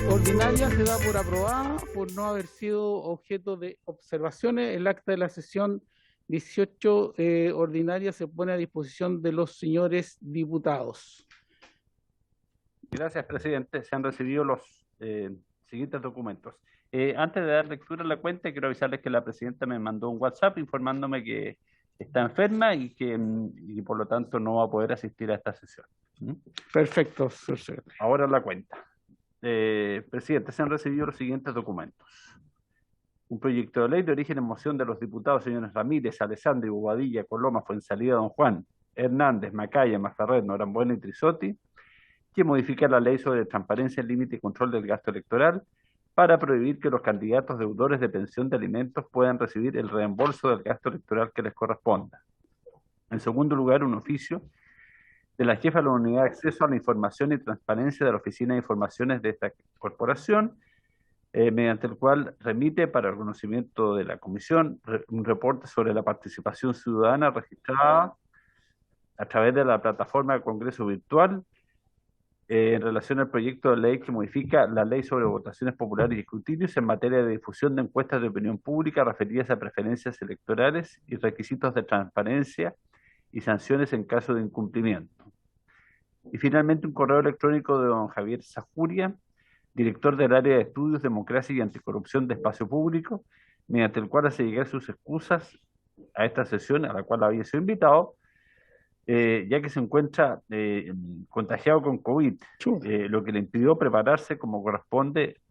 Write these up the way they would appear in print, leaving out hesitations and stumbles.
ordinaria se da por aprobada por no haber sido objeto de observaciones. El acta de la sesión 18 ordinaria se pone a disposición de los señores diputados. Gracias, presidente. Se han recibido los siguientes documentos. Antes de dar lectura a la cuenta, quiero avisarles que la presidenta me mandó un WhatsApp informándome que está enferma y que por lo tanto no va a poder asistir a esta sesión. Perfecto, señor secretario. Ahora la cuenta. Presidente, se han recibido los siguientes documentos. Un proyecto de ley de origen en moción de los diputados señores Ramírez, Alessandri, Bobadilla, Coloma, Fuensalida, Don Juan, Hernández, Macaya, Mazarret, Norambuena y Trisotti, que modifica la ley sobre transparencia, límite y control del gasto electoral para prohibir que los candidatos deudores de pensión de alimentos puedan recibir el reembolso del gasto electoral que les corresponda. En segundo lugar, un oficio de la jefa de la Unidad de Acceso a la Información y Transparencia de la Oficina de Informaciones de esta corporación, mediante el cual remite para el conocimiento de la Comisión un reporte sobre la participación ciudadana registrada a través de la plataforma de Congreso Virtual en relación al proyecto de ley que modifica la ley sobre votaciones populares y escrutinios en materia de difusión de encuestas de opinión pública referidas a preferencias electorales y requisitos de transparencia y sanciones en caso de incumplimiento. Y finalmente un correo electrónico de don Javier Sajuria, director del área de estudios, democracia y anticorrupción de espacio público, mediante el cual hace llegar sus excusas a esta sesión a la cual había sido invitado, ya que se encuentra contagiado con COVID, lo que le impidió prepararse como corresponde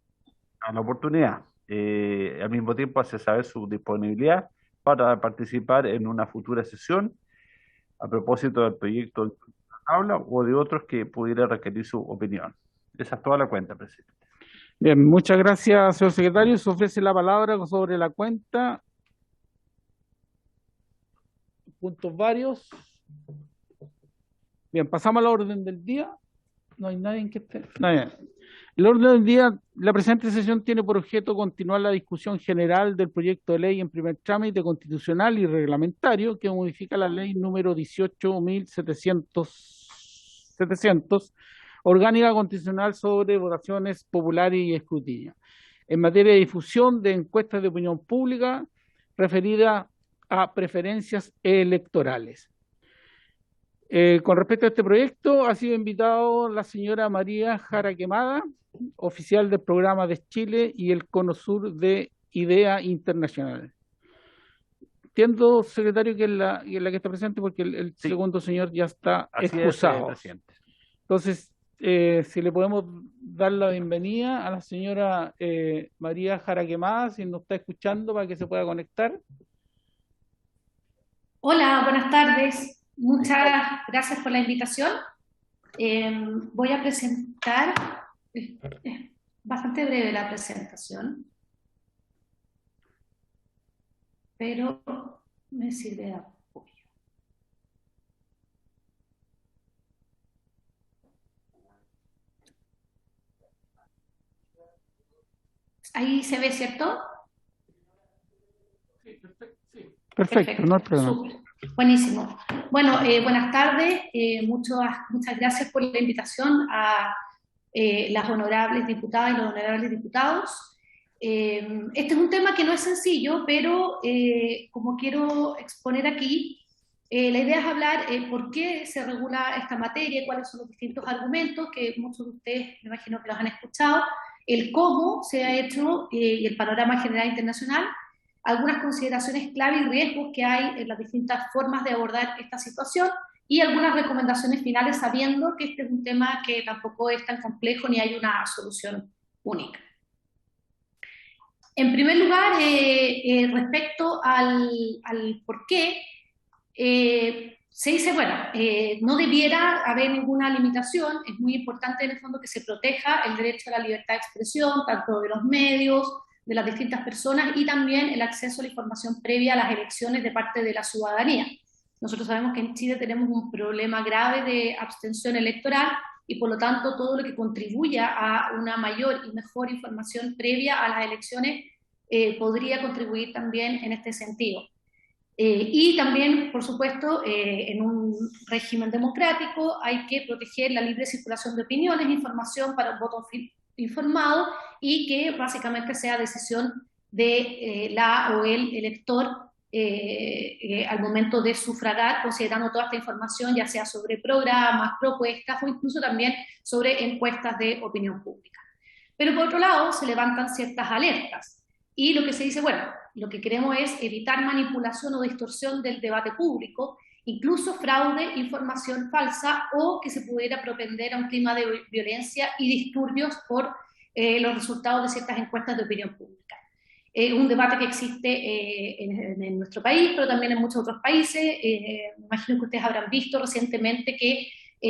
a la oportunidad. Al mismo tiempo hace saber su disponibilidad para participar en una futura sesión a propósito del proyecto de habla o de otros que pudiera requerir su opinión. Esa es toda la cuenta, presidente. Bien, muchas gracias, señor secretario. Se ofrece la palabra sobre la cuenta. Puntos varios. Bien, pasamos a la orden del día. No hay nadie que esté. Nadie. El orden del día, la presente sesión tiene por objeto continuar la discusión general del proyecto de ley en primer trámite constitucional y reglamentario que modifica la ley número 18.700, orgánica constitucional sobre votaciones populares y escrutinio, en materia de difusión de encuestas de opinión pública referida a preferencias electorales. Con respecto a este proyecto, ha sido invitado la señora María Jara Quemada, oficial del programa de Chile y el Cono Sur de IDEA Internacional. Entiendo, secretario, que es la que está presente porque el sí, segundo señor ya está excusado. Entonces, si le podemos dar la bienvenida a la señora María Jara Quemada, si nos está escuchando, para que se pueda conectar. Hola, buenas tardes. Muchas gracias por la invitación. Voy a presentar, es bastante breve la presentación, pero me sirve de apoyo. Ahí se ve, ¿cierto? Sí, perfecto. Sí. Perfecto, no hay problema. Súper. Buenísimo. Bueno, buenas tardes. Muchas gracias por la invitación a las honorables diputadas y los honorables diputados. Este es un tema que no es sencillo, pero como quiero exponer aquí, la idea es hablar por qué se regula esta materia, cuáles son los distintos argumentos, que muchos de ustedes me imagino que los han escuchado, el cómo se ha hecho y el panorama general internacional, algunas consideraciones clave y riesgos que hay en las distintas formas de abordar esta situación y algunas recomendaciones finales sabiendo que este es un tema que tampoco es tan complejo ni hay una solución única. En primer lugar, respecto al por qué, se dice, bueno, no debiera haber ninguna limitación, es muy importante en el fondo que se proteja el derecho a la libertad de expresión, tanto de los medios, de las distintas personas y también el acceso a la información previa a las elecciones de parte de la ciudadanía. Nosotros sabemos que en Chile tenemos un problema grave de abstención electoral y por lo tanto todo lo que contribuya a una mayor y mejor información previa a las elecciones podría contribuir también en este sentido. Y también, por supuesto, en un régimen democrático hay que proteger la libre circulación de opiniones e información para un voto informado y que básicamente sea decisión de la o el elector al momento de sufragar, considerando toda esta información, ya sea sobre programas, propuestas o incluso también sobre encuestas de opinión pública. Pero por otro lado, se levantan ciertas alertas y lo que se dice, bueno, lo que queremos es evitar manipulación o distorsión del debate público, incluso fraude, información falsa o que se pudiera propender a un clima de violencia y disturbios por los resultados de ciertas encuestas de opinión pública. Un debate que existe en nuestro país, pero también en muchos otros países. Me imagino que ustedes habrán visto recientemente que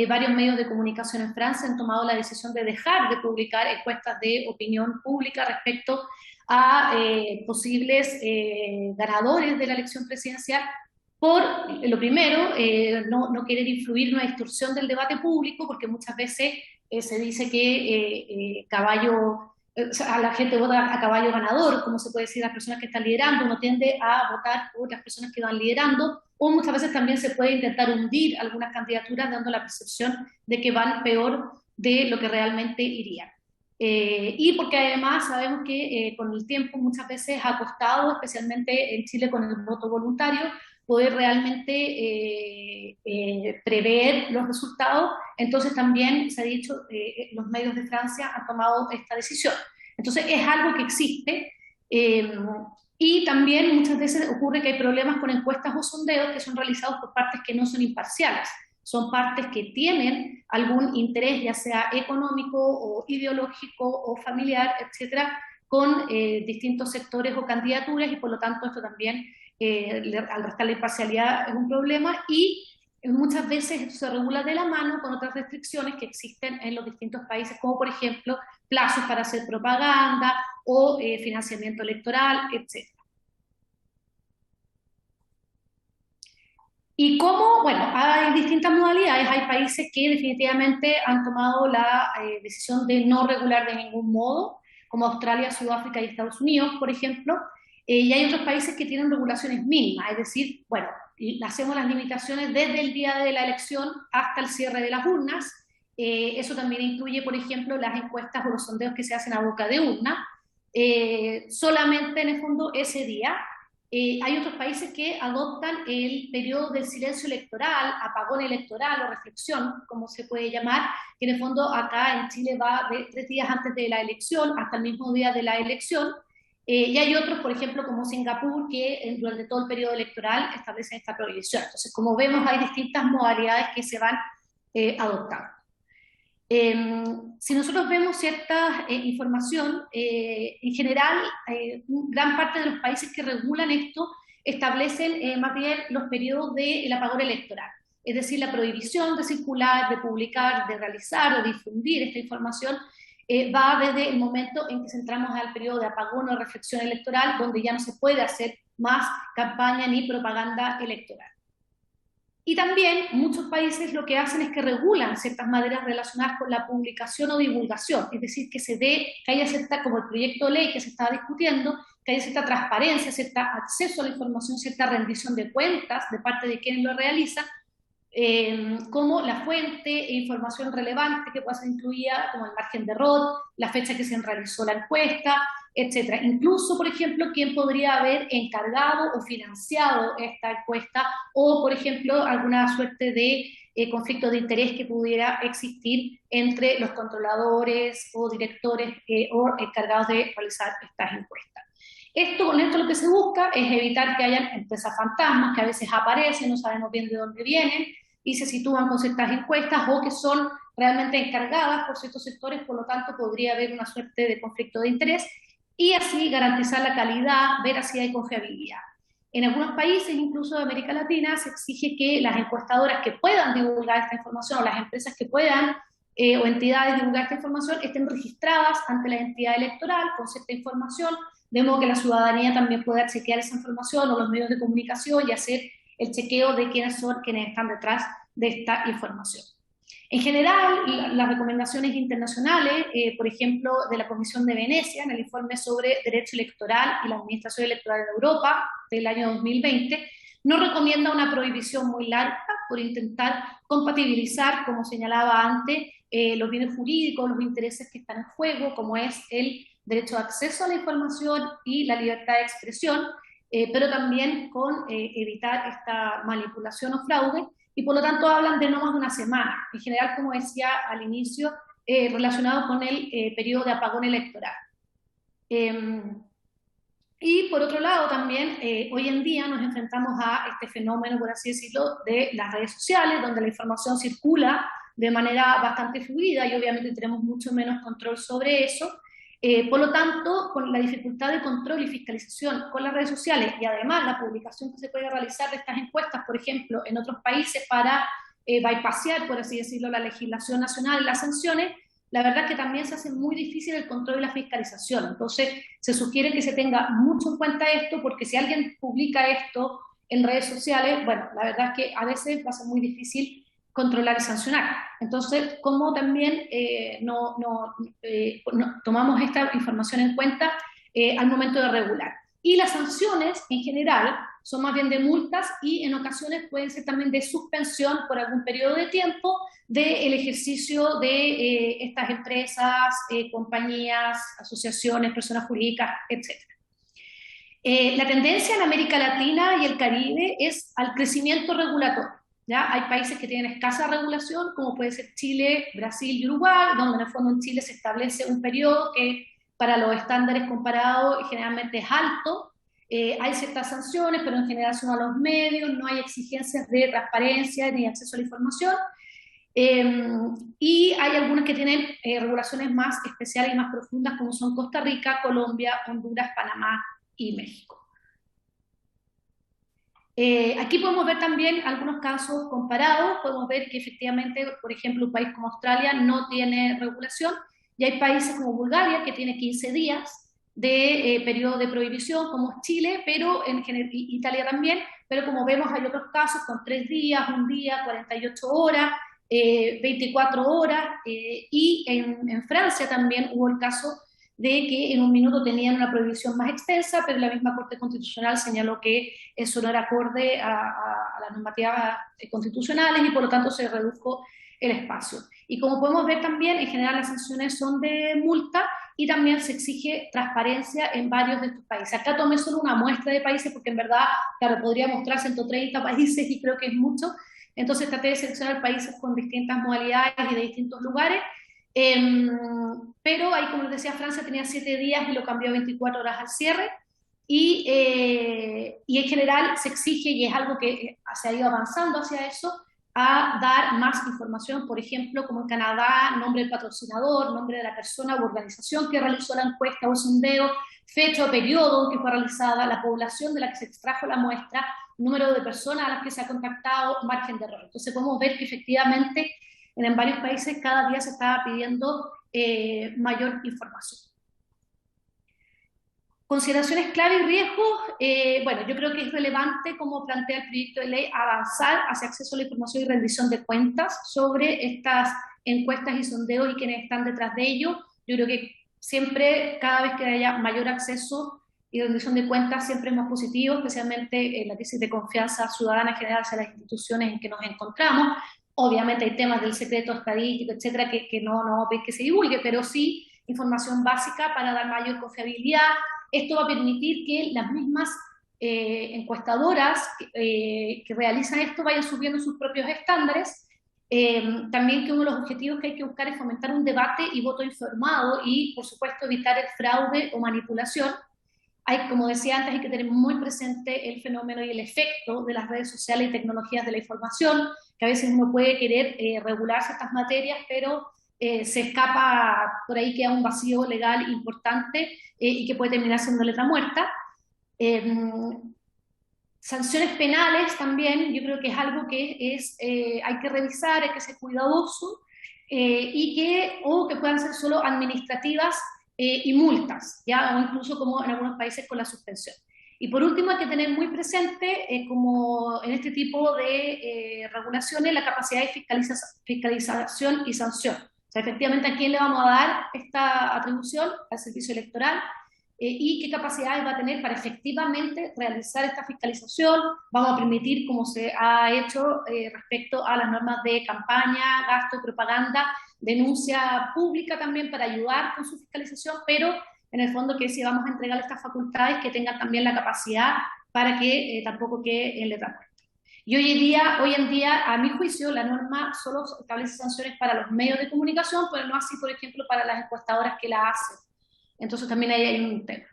varios medios de comunicación en Francia han tomado la decisión de dejar de publicar encuestas de opinión pública respecto a posibles ganadores de la elección presidencial por, lo primero, no querer influir en una distorsión del debate público, porque muchas veces se dice que a la gente vota a caballo ganador, como se puede decir, las personas que están liderando, uno tiende a votar por las personas que van liderando, o muchas veces también se puede intentar hundir algunas candidaturas dando la percepción de que van peor de lo que realmente irían. Y porque además sabemos que con el tiempo muchas veces ha costado, especialmente en Chile con el voto voluntario, poder realmente prever los resultados. Entonces también se ha dicho, los medios de Francia han tomado esta decisión. Entonces es algo que existe, y también muchas veces ocurre que hay problemas con encuestas o sondeos que son realizados por partes que no son imparciales. Son partes que tienen algún interés, ya sea económico o ideológico o familiar, etcétera, con distintos sectores o candidaturas, y por lo tanto esto también, al restar la imparcialidad, es un problema, y muchas veces esto se regula de la mano con otras restricciones que existen en los distintos países, como por ejemplo plazos para hacer propaganda o financiamiento electoral, etc. Y cómo, bueno, hay distintas modalidades, hay países que definitivamente han tomado la decisión de no regular de ningún modo, como Australia, Sudáfrica y Estados Unidos, por ejemplo, y hay otros países que tienen regulaciones mínimas, es decir, bueno, hacemos las limitaciones desde el día de la elección hasta el cierre de las urnas. Eso también incluye, por ejemplo, las encuestas o los sondeos que se hacen a boca de urna, solamente en el fondo ese día. Hay otros países que adoptan el periodo del silencio electoral, apagón electoral o reflexión, como se puede llamar, que en el fondo acá en Chile va de 3 días antes de la elección hasta el mismo día de la elección. Y hay otros, por ejemplo, como Singapur, que durante todo el periodo electoral establecen esta prohibición. Entonces, como vemos, hay distintas modalidades que se van adoptando. Si nosotros vemos cierta información, en general, gran parte de los países que regulan esto establecen más bien los periodos del apagón electoral, es decir, la prohibición de circular, de publicar, de realizar o difundir esta información va desde el momento en que entramos al periodo de apagón o reflexión electoral, donde ya no se puede hacer más campaña ni propaganda electoral. Y también muchos países lo que hacen es que regulan ciertas materias relacionadas con la publicación o divulgación, es decir, que se dé, que haya cierta, como el proyecto de ley que se estaba discutiendo, que haya cierta transparencia, cierto acceso a la información, cierta rendición de cuentas de parte de quienes lo realizan, como la fuente e información relevante que pueda ser incluida, como el margen de error, la fecha que se realizó la encuesta, etcétera. Incluso, por ejemplo, quién podría haber encargado o financiado esta encuesta, o, por ejemplo, alguna suerte de conflicto de interés que pudiera existir entre los controladores o directores o encargados de realizar estas encuestas. Con esto lo que se busca es evitar que hayan empresas fantasmas que a veces aparecen, no sabemos bien de dónde vienen, y se sitúan con ciertas encuestas o que son realmente encargadas por ciertos sectores, por lo tanto podría haber una suerte de conflicto de interés, y así garantizar la calidad, veracidad y confiabilidad. En algunos países, incluso de América Latina, se exige que las encuestadoras que puedan divulgar esta información o las empresas que puedan o entidades divulgar esta información estén registradas ante la entidad electoral con cierta información, de modo que la ciudadanía también pueda chequear esa información o los medios de comunicación y hacer el chequeo de quiénes son quienes están detrás de esta información. En general, las recomendaciones internacionales, por ejemplo, de la Comisión de Venecia, en el informe sobre Derecho Electoral y la Administración Electoral en Europa del año 2020, No recomienda una prohibición muy larga por intentar compatibilizar, como señalaba antes, los bienes jurídicos, los intereses que están en juego, como es el derecho de acceso a la información y la libertad de expresión, pero también con evitar esta manipulación o fraude, y por lo tanto hablan de no más de una semana, en general, como decía al inicio, relacionado con el periodo de apagón electoral. Y por otro lado también, hoy en día nos enfrentamos a este fenómeno, por así decirlo, de las redes sociales, donde la información circula de manera bastante fluida y obviamente tenemos mucho menos control sobre eso. Por lo tanto, con la dificultad de control y fiscalización con las redes sociales y además la publicación que se puede realizar de estas encuestas, por ejemplo, en otros países para bypassear, por así decirlo, la legislación nacional y las sanciones, la verdad es que también se hace muy difícil el control y la fiscalización. Entonces, se sugiere que se tenga mucho en cuenta esto, porque si alguien publica esto en redes sociales, bueno, la verdad es que a veces va a ser muy difícil controlar y sancionar. Entonces, como también no tomamos esta información en cuenta al momento de regular. Y las sanciones, en general, son más bien de multas y en ocasiones pueden ser también de suspensión por algún periodo de tiempo del ejercicio de estas empresas, compañías, asociaciones, personas jurídicas, etc. La tendencia en América Latina y el Caribe es al crecimiento regulatorio. ¿Ya? Hay países que tienen escasa regulación, como puede ser Chile, Brasil y Uruguay, donde en el fondo en Chile se establece un periodo que para los estándares comparados generalmente es alto. Hay ciertas sanciones, pero en general son a los medios, no hay exigencias de transparencia ni acceso a la información. Y hay algunas que tienen regulaciones más especiales y más profundas, como son Costa Rica, Colombia, Honduras, Panamá y México. Aquí podemos ver también algunos casos comparados. Podemos ver que efectivamente, por ejemplo, un país como Australia no tiene regulación, y hay países como Bulgaria que tiene 15 días de periodo de prohibición, como Chile, pero en general, Italia también, pero como vemos hay otros casos con 3 días, 1 día, 48 horas, 24 horas, y en Francia también hubo el caso de que en 1 minuto tenían una prohibición más extensa, pero la misma Corte Constitucional señaló que eso no era acorde a las normativas constitucionales y por lo tanto se redujo el espacio. Y como podemos ver también, en general las sanciones son de multa y también se exige transparencia en varios de estos países. Acá tomé solo una muestra de países porque en verdad, claro, podría mostrar 130 países y creo que es mucho. Entonces traté de seleccionar países con distintas modalidades y de distintos lugares. Pero ahí, como les decía, Francia tenía 7 días y lo cambió a 24 horas al cierre, y en general se exige, y es algo que se ha ido avanzando hacia eso, a dar más información, por ejemplo, como en Canadá, nombre del patrocinador, nombre de la persona u organización que realizó la encuesta o sondeo, fecha o periodo en que fue realizada, la población de la que se extrajo la muestra, número de personas a las que se ha contactado, margen de error. Entonces podemos ver que efectivamente en varios países cada día se estaba pidiendo mayor información. Consideraciones clave y riesgos. Bueno, yo creo que es relevante, como plantea el proyecto de ley, avanzar hacia acceso a la información y rendición de cuentas sobre estas encuestas y sondeos y quienes están detrás de ello. Yo creo que siempre, cada vez que haya mayor acceso y rendición de cuentas, siempre es más positivo, especialmente en la crisis de confianza ciudadana general hacia las instituciones en que nos encontramos. Obviamente hay temas del secreto estadístico, etcétera, que no ves que se divulgue, pero sí información básica para dar mayor confiabilidad. Esto va a permitir que las mismas encuestadoras que realizan esto vayan subiendo sus propios estándares. También que uno de los objetivos que hay que buscar es fomentar un debate y voto informado y, por supuesto, evitar el fraude o manipulación. Como decía antes, hay que tener muy presente el fenómeno y el efecto de las redes sociales y tecnologías de la información, que a veces uno puede querer regular ciertas materias, pero se escapa, por ahí queda un vacío legal importante y que puede terminar siendo letra muerta. Sanciones penales también, yo creo que es algo que hay que revisar, hay que ser cuidadoso, y que puedan ser solo administrativas y multas, ¿ya? O incluso como en algunos países con la suspensión. Y por último hay que tener muy presente, como en este tipo de regulaciones, la capacidad de fiscalización y sanción. O sea, efectivamente, ¿a quién le vamos a dar esta atribución? Al servicio electoral. y qué capacidades va a tener para efectivamente realizar esta fiscalización. Vamos a permitir, como se ha hecho respecto a las normas de campaña, gasto y propaganda, denuncia pública también para ayudar con su fiscalización, pero en el fondo que si vamos a entregar estas facultades que tengan también la capacidad para que tampoco quede en letra muerta. Y hoy en día, a mi juicio, la norma solo establece sanciones para los medios de comunicación, pero no así, por ejemplo, para las encuestadoras que la hacen. Entonces también ahí hay un tema.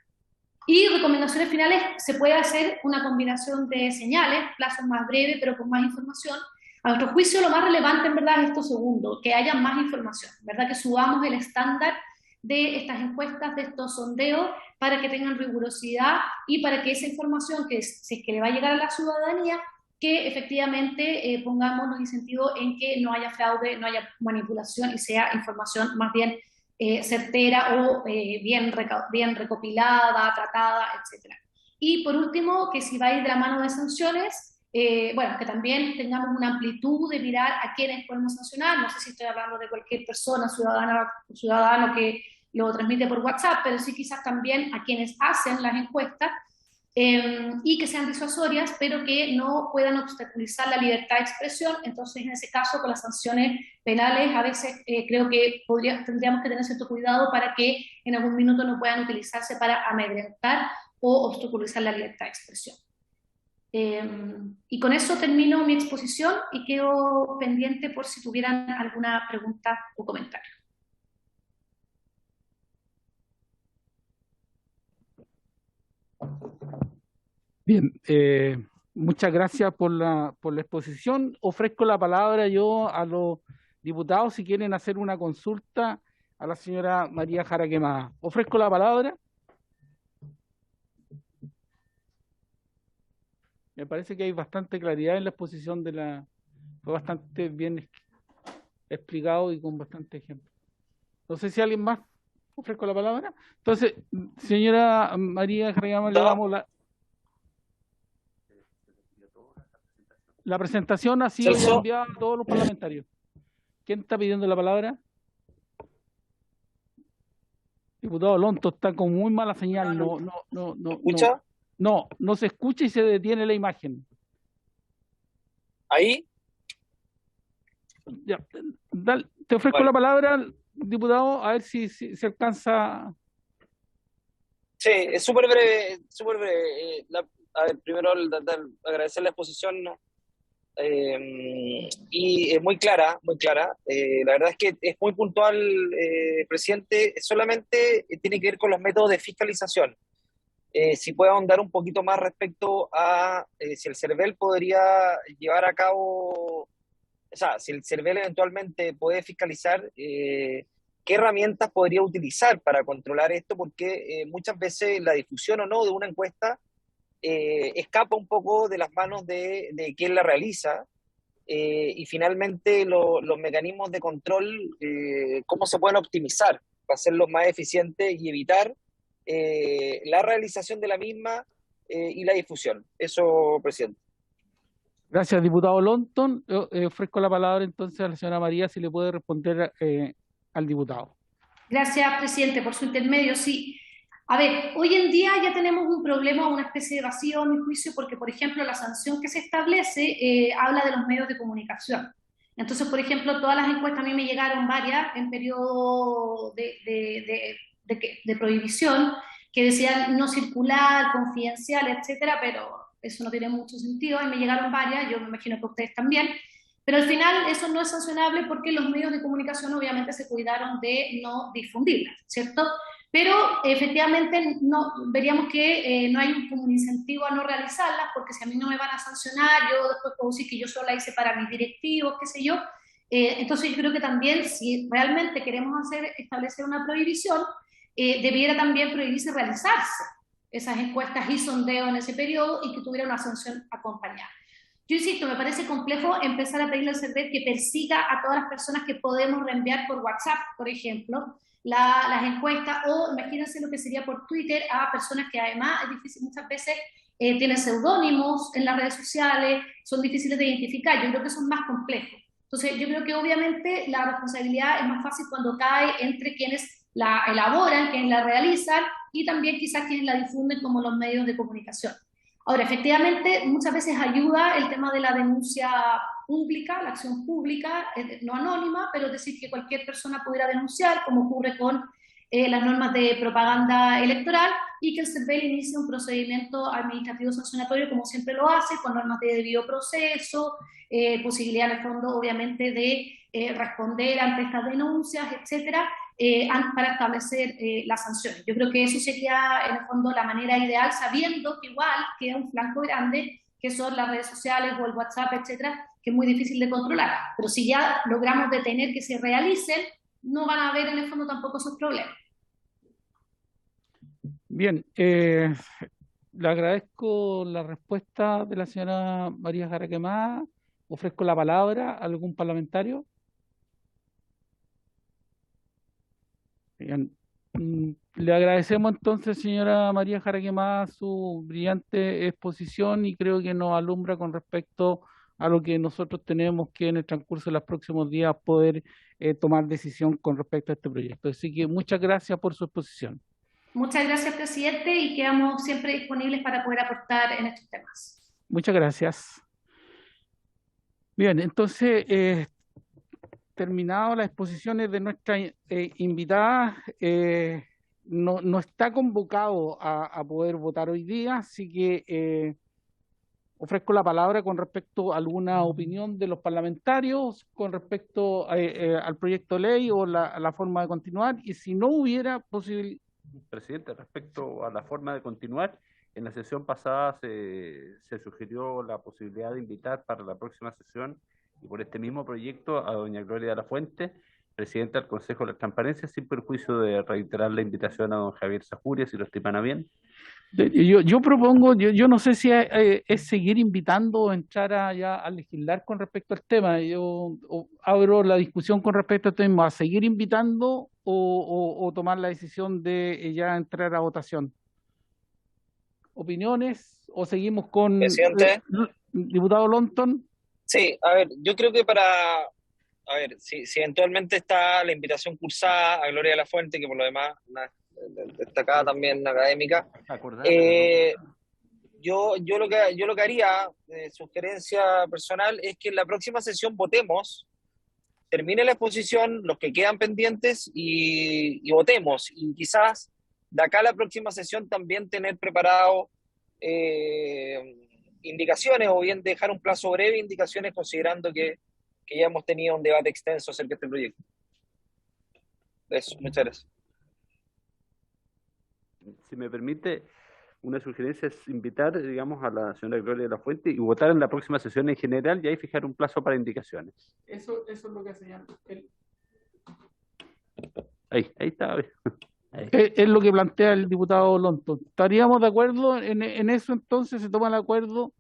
Y recomendaciones finales, se puede hacer una combinación de señales, plazos más breves, pero con más información. A nuestro juicio, lo más relevante en verdad es esto segundo, que haya más información, ¿verdad? Que subamos el estándar de estas encuestas, de estos sondeos, para que tengan rigurosidad y para que esa información que si es que le va a llegar a la ciudadanía, que efectivamente pongamos los incentivos en que no haya fraude, no haya manipulación y sea información más bien certera o bien recopilada, tratada, etc. Y por último, que si va a ir de la mano de sanciones, bueno, que también tengamos una amplitud de mirar a quiénes podemos sancionar. No sé si estoy hablando de cualquier persona, ciudadano que lo transmite por WhatsApp, pero sí quizás también a quienes hacen las encuestas, y que sean disuasorias, pero que no puedan obstaculizar la libertad de expresión. Entonces, en ese caso, con las sanciones penales, a veces creo que tendríamos que tener cierto cuidado para que en algún minuto no puedan utilizarse para amedrentar o obstaculizar la libertad de expresión. Y con eso termino mi exposición y quedo pendiente por si tuvieran alguna pregunta o comentario. Bien, muchas gracias por la exposición. Ofrezco la palabra yo a los diputados si quieren hacer una consulta a la señora María Jara Quemada. Ofrezco la palabra. Me parece que hay bastante claridad en la exposición fue bastante bien explicado y con bastante ejemplo. No sé si alguien más ofrezco la palabra. Entonces, señora María Jara Quemada, le damos la presentación ha sido ya enviada a todos los parlamentarios. ¿Quién está pidiendo la palabra? Diputado Lonto, está con muy mala señal. ¿Escucha? No se escucha y se detiene la imagen. ¿Ahí? Ya, te ofrezco la palabra, diputado, a ver si se alcanza. Sí, es súper breve, súper breve. A ver, primero agradecer la exposición y es muy clara, muy clara. La verdad es que es muy puntual, presidente, solamente tiene que ver con los métodos de fiscalización. Si puede ahondar un poquito más respecto a si el CERVEL podría llevar a cabo, o sea, si el CERVEL eventualmente puede fiscalizar, ¿qué herramientas podría utilizar para controlar esto? Porque muchas veces la difusión o no de una encuesta escapa un poco de las manos de quien la realiza, y finalmente los mecanismos de control, cómo se pueden optimizar para hacerlos más eficientes y evitar la realización de la misma y la difusión. Eso, presidente. Gracias, diputado Lonton. Ofrezco la palabra entonces a la señora María, si le puede responder al diputado. Gracias, presidente, por su intermedio. Sí. A ver, hoy en día ya tenemos un problema, una especie de vacío, a mi juicio, porque, por ejemplo, la sanción que se establece habla de los medios de comunicación. Entonces, por ejemplo, todas las encuestas, a mí me llegaron varias en periodo de prohibición, que decían no circular, confidencial, etcétera, pero eso no tiene mucho sentido, y me llegaron varias, yo me imagino que ustedes también, pero al final eso no es sancionable porque los medios de comunicación obviamente se cuidaron de no difundirlas, ¿cierto? Pero efectivamente veríamos que no hay como un incentivo a no realizarlas, porque si a mí no me van a sancionar, yo después puedo decir que yo solo la hice para mis directivos, qué sé yo. Entonces yo creo que también si realmente queremos establecer una prohibición, debiera también prohibirse realizarse esas encuestas y sondeos en ese periodo y que tuviera una sanción acompañada. Yo insisto, me parece complejo empezar a pedirle al CERVEL que persiga a todas las personas que podemos reenviar por WhatsApp, por ejemplo, las encuestas, o imagínense lo que sería por Twitter a personas que además es difícil, muchas veces tienen seudónimos en las redes sociales, son difíciles de identificar. Yo creo que son más complejos. Entonces yo creo que obviamente la responsabilidad es más fácil cuando cae entre quienes la elaboran, quienes la realizan y también quizás quienes la difunden como los medios de comunicación. Ahora, efectivamente, muchas veces ayuda el tema de la denuncia pública, la acción pública, no anónima, pero es decir, que cualquier persona pudiera denunciar, como ocurre con las normas de propaganda electoral, y que el CERVEL inicie un procedimiento administrativo sancionatorio, como siempre lo hace, con normas de debido proceso, posibilidad en el fondo, obviamente, de responder ante estas denuncias, etcétera, para establecer las sanciones. Yo creo que eso sería, en el fondo, la manera ideal, sabiendo que igual queda un flanco grande, que son las redes sociales o el WhatsApp, etcétera, que es muy difícil de controlar. Pero si ya logramos detener que se realicen, no van a haber en el fondo tampoco esos problemas. Bien, le agradezco la respuesta de la señora María Jara Quemada. Ofrezco la palabra a algún parlamentario. Bien. Le agradecemos entonces, señora María Jara Quemada, su brillante exposición, y creo que nos alumbra con respecto a lo que nosotros tenemos que en el transcurso de los próximos días poder tomar decisión con respecto a este proyecto. Así que muchas gracias por su exposición. Muchas gracias, presidente, y quedamos siempre disponibles para poder aportar en estos temas. Muchas gracias. Bien, entonces, terminado las exposiciones de nuestra invitada, no está convocado a poder votar hoy día, así que ofrezco la palabra con respecto a alguna opinión de los parlamentarios con respecto al proyecto de ley o la forma de continuar, y si no hubiera posibilidad. Presidente, respecto a la forma de continuar, en la sesión pasada se sugirió la posibilidad de invitar para la próxima sesión y por este mismo proyecto a doña Gloria de la Fuente, presidenta del Consejo de la Transparencia, sin perjuicio de reiterar la invitación a don Javier Sajuria, si lo estiman bien. Yo propongo, yo no sé si es seguir invitando o entrar ya a legislar con respecto al tema. Yo abro la discusión con respecto a este tema, a seguir invitando o tomar la decisión de ya entrar a votación. ¿Opiniones? ¿O seguimos con Presidente. Diputado Lonton? Sí, a ver, yo creo que a ver, si eventualmente está la invitación cursada a Gloria de la Fuente, que por lo demás una destacada también académica, yo lo que haría, sugerencia personal, es que en la próxima sesión votemos, termine la exposición, los que quedan pendientes y votemos, y quizás de acá a la próxima sesión también tener preparado indicaciones, o bien dejar un plazo breve de indicaciones, considerando que ya hemos tenido un debate extenso acerca de este proyecto. Eso, muchas gracias. Si me permite, una sugerencia es invitar, digamos, a la señora Gloria de la Fuente y votar en la próxima sesión en general y ahí fijar un plazo para indicaciones. Eso es lo que señala. Ahí está. Ahí. Es lo que plantea el diputado Lonton. ¿Estaríamos de acuerdo en eso? Entonces se toma el acuerdo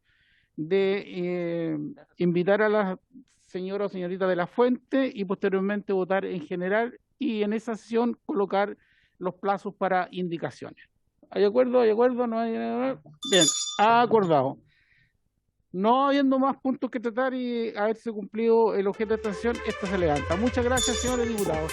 de invitar a la señora o señorita de la Fuente y posteriormente votar en general, y en esa sesión colocar los plazos para indicaciones. ¿Hay acuerdo? ¿Hay acuerdo? ¿No hay? Bien, acordado. No habiendo más puntos que tratar y haberse cumplido el objeto de esta sesión, esta se levanta. Muchas gracias, señores diputados.